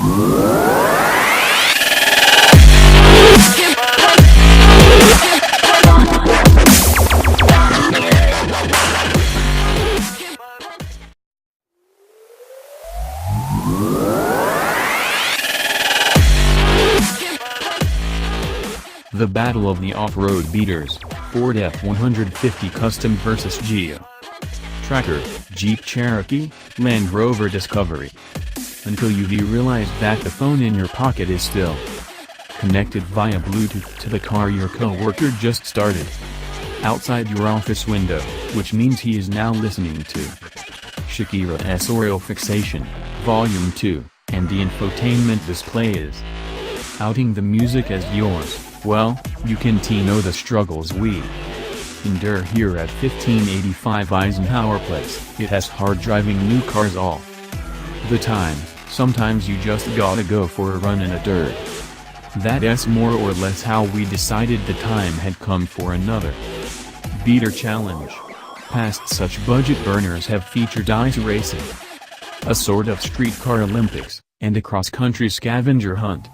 The Battle of the Off-Road Beaters, Ford F-150 Custom vs Geo Tracker, Jeep Cherokee, Land Rover Discovery. Until you realize that the phone in your pocket is still connected via Bluetooth to the car your co-worker just started outside your office window, which means he is now listening to Shakira's Oral Fixation, Volume 2, and the infotainment display is outing the music as yours. Well, you can know the struggles we endure here at 1585 Eisenhower Place. It has hard driving new cars all the time. Sometimes you just gotta go for a run in a turd. That's more or less how we decided the time had come for another beater challenge. Past such budget burners have featured ice racing, a sort of streetcar Olympics, and a cross-country scavenger hunt.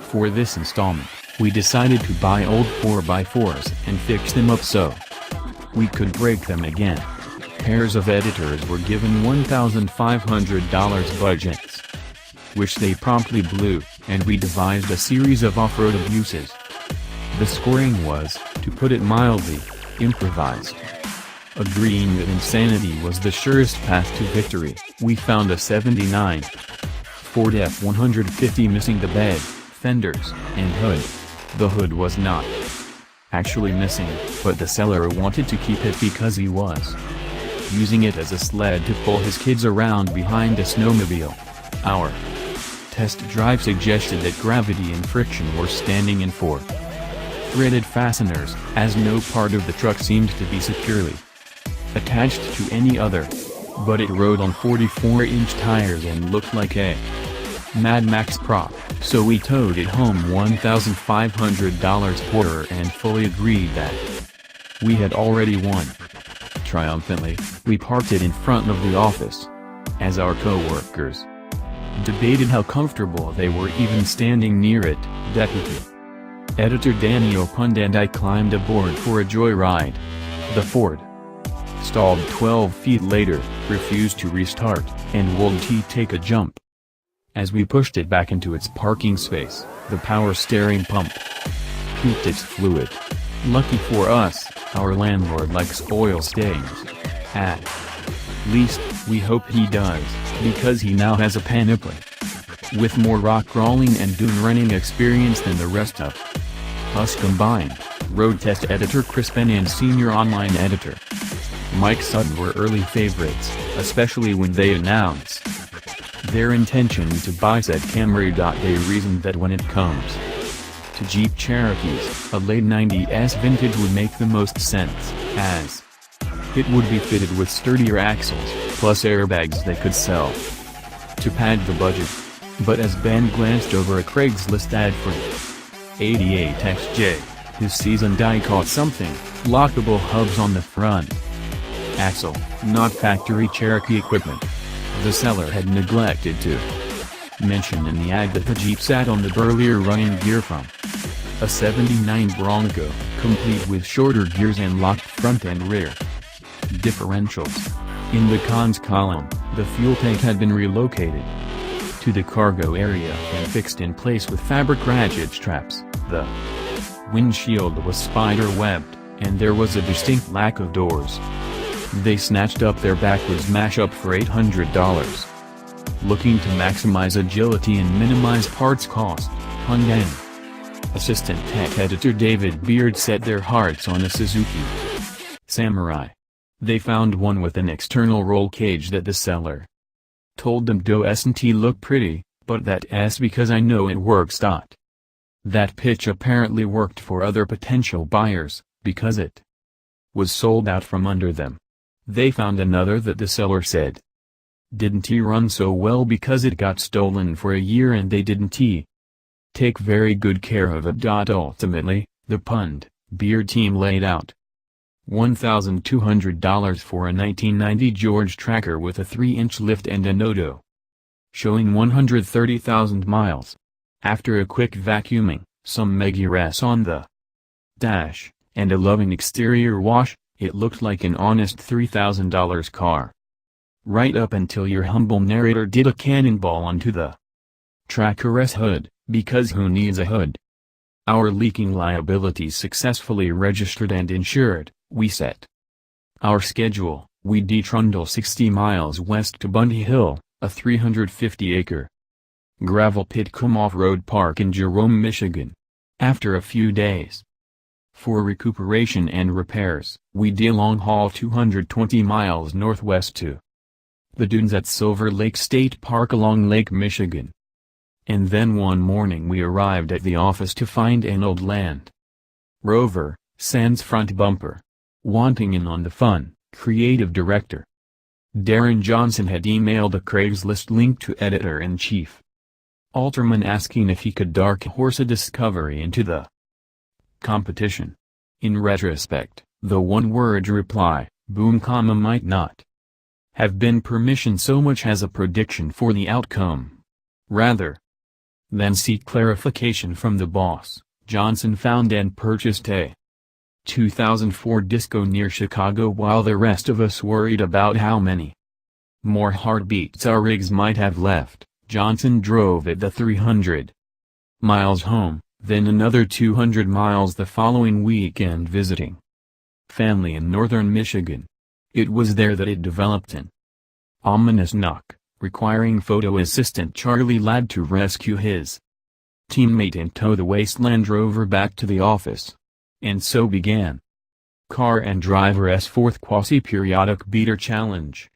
For this installment, we decided to buy old 4x4s and fix them up so we could break them again. Pairs of editors were given $1,500 budgets, which they promptly blew, and we devised a series of off-road abuses. The scoring was, to put it mildly, improvised. Agreeing that insanity was the surest path to victory, we found a '79 Ford F-150 missing the bed, fenders, and hood. The hood was not actually missing, but the seller wanted to keep it because he was using it as a sled to pull his kids around behind a snowmobile. Our test drive suggested that gravity and friction were standing in for threaded fasteners, as no part of the truck seemed to be securely attached to any other. But it rode on 44-inch tires and looked like a Mad Max prop, so we towed it home $1,500 poorer and fully agreed that we had already won. Triumphantly, we parked it in front of the office. As our co-workers debated how comfortable they were even standing near it, Deputy Editor Danny opened and I climbed aboard for a joyride. The Ford stalled 12 feet later, refused to restart, and wouldn't take a jump. As we pushed it back into its parking space, the power steering pump puked its fluid. Lucky for us, our landlord likes oil stains. At least, we hope he does, because he now has a panoply with more rock crawling and dune running experience than the rest of us combined. Road test editor Chris Penn and senior online editor Mike Sutton were early favorites, especially when they announced their intention to buy said Camry. They reasoned that when it comes to Jeep Cherokees, a late 90s vintage would make the most sense, as it would be fitted with sturdier axles, plus airbags they could sell to pad the budget. But as Ben glanced over a Craigslist ad for the 88XJ, his seasoned eye caught something: lockable hubs on the front axle, not factory Cherokee equipment. The seller had neglected to mention in the ad that the Jeep sat on the burlier running gear from a '79 Bronco, complete with shorter gears and locked front and rear differentials. In the cons column, the fuel tank had been relocated to the cargo area and fixed in place with fabric ratchet straps. The windshield was spider-webbed, and there was a distinct lack of doors. They snatched up their backwards mashup for $800. Looking to maximize agility and minimize parts cost, Hyundai assistant tech editor David Beard set their hearts on a Suzuki Samurai. They found one with an external roll cage that the seller told them doesn't look pretty, but that's because I know it works. That pitch apparently worked for other potential buyers, because it was sold out from under them. They found another that the seller said didn't run so well because it got stolen for a year and they didn't take very good care of it. Ultimately, the Beard team laid out $1,200 for a 1990 George Tracker with a 3-inch lift and a Noto showing 130,000 miles. After a quick vacuuming, some megures on the dash, and a loving exterior wash, it looked like an honest $3,000 car. Right up until your humble narrator did a cannonball onto the Tracker's hood, because who needs a hood? Our leaking liabilities successfully registered and insured, we set our schedule. We detrundle 60 miles west to Bundy Hill, a 350-acre gravel pit cum off-road park in Jerome, Michigan. After a few days for recuperation and repairs, we de-long-haul 220 miles northwest to the dunes at Silver Lake State Park along Lake Michigan. And then one morning we arrived at the office to find an old Land Rover, sans front bumper, wanting in on the fun. Creative director Darren Johnson had emailed a Craigslist link to editor-in-chief Alterman asking if he could dark horse a discovery into the competition. In retrospect, the one-word reply, boom, might not have been permission so much as a prediction for the outcome. Rather than seek clarification from the boss, Johnson found and purchased a 2004 Disco near Chicago while the rest of us worried about how many more heartbeats our rigs might have left. Johnson drove it the 300 miles home, then another 200 miles the following weekend visiting family in northern Michigan. It was there that it developed an ominous knock, requiring photo assistant Charlie Ladd to rescue his teammate and tow the wasteland Rover back to the office. And so began Car and Driver's fourth quasi-periodic beater challenge.